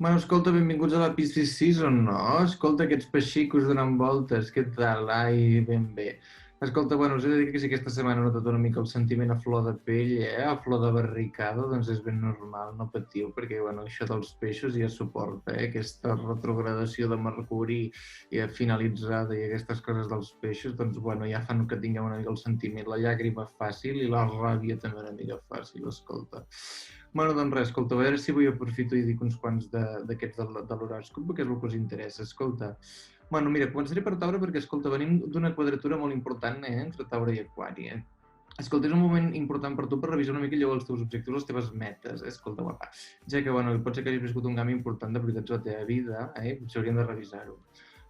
Bueno, escolta, benvinguts a la Piscis Season, no? Escolta, aquests peixicos donant voltes, què tal? Ai, ben bé. Escolta, bueno, us he de dir que si aquesta setmana he notat una mica el sentiment a flor de pell, a flor de barricada, doncs és ben normal, no patiu, perquè, bueno, això dels peixos ja suporta, aquesta retrogradació de Mercuri ja finalitzada i aquestes coses dels peixos, doncs, bueno, ja fan que tingueu una mica el sentiment, la llàgrima fàcil i la ràbia també una mica fàcil, escolta. Bueno, doncs res, escolta, a veure si avui aprofito i dic uns quants d'aquests de l'horòscop, perquè és el que us interessa. Escolta, bueno, mira, començaré per Taure perquè, escolta, venim d'una quadratura molt important entre Taure i Aquari. Escolta, és un moment important per tu per revisar una mica allò els teus objectius, les teves metes. Escolta, guapa, ja que, bueno, pot ser que hagis viscut un canvi important de prioritats a la teva vida, potser hauríem de revisar-ho.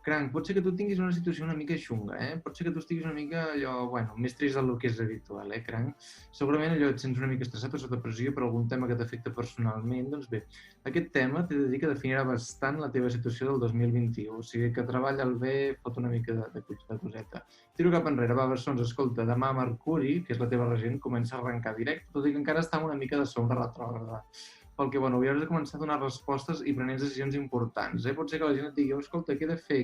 Cranc, pot ser que tu tinguis una situació una mica xunga, pot ser que tu estiguis una mica allò, bueno, més trist del que és habitual, Cranc? Segurament allò et sents una mica estressat o sota pressió per algun tema que t'afecta personalment, doncs bé, aquest tema t'he de dir que definirà bastant la teva situació del 2021, o sigui que treballa el bé, fot una mica de coseta. Tiro cap enrere, va, Bessons, escolta, demà Mercuri, que és la teva regent, comença a arrencar directe, tot i que encara està una mica de sombra retrògrada pel que, bueno, hauràs de començar a donar respostes i prenents decisions importants. Pot ser que la gent et digui, escolta, què he de fer,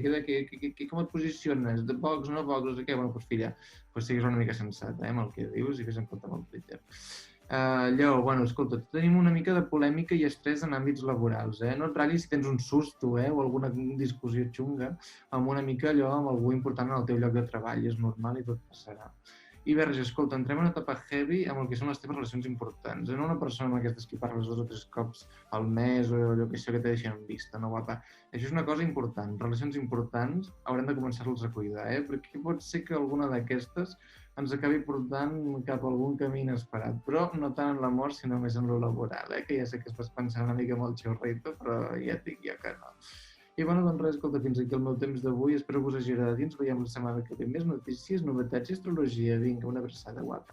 com et posiciones, de pocs, no pocs, no sé què. Bueno, doncs filla, doncs siguis una mica sensat amb el que dius i fes en compte amb el Twitter. Lleó, bueno, escolta, tenim una mica de polèmica i estrès en àmbits laborals, No et ratllis si tens un susto, o alguna discussió xunga amb una mica allò, amb algú important en el teu lloc de treball, és normal i tot passarà. I Verge, escolta, entrem en una etapa heavy amb el que són les teves relacions importants. No una persona amb aquestes que parles 2 o 3 cops al mes o allò que això que te deixen en vista, no, guapa? Això és una cosa important. Relacions importants haurem de començar-los a cuidar, perquè pot ser que alguna d'aquestes ens acabi portant cap a algun camí inesperat, però no tant en l'amor, sinó més en lo laboral, que ja sé que estàs pensant una mica amb el xorrito, però ja et dic jo que no. I bueno, doncs res, escolta, fins aquí el meu temps d'avui. Espero que us hagi agradat i ens veiem la setmana que ve. Més notícies, novetats i astrologia. Vinga, una abraçada, guapa.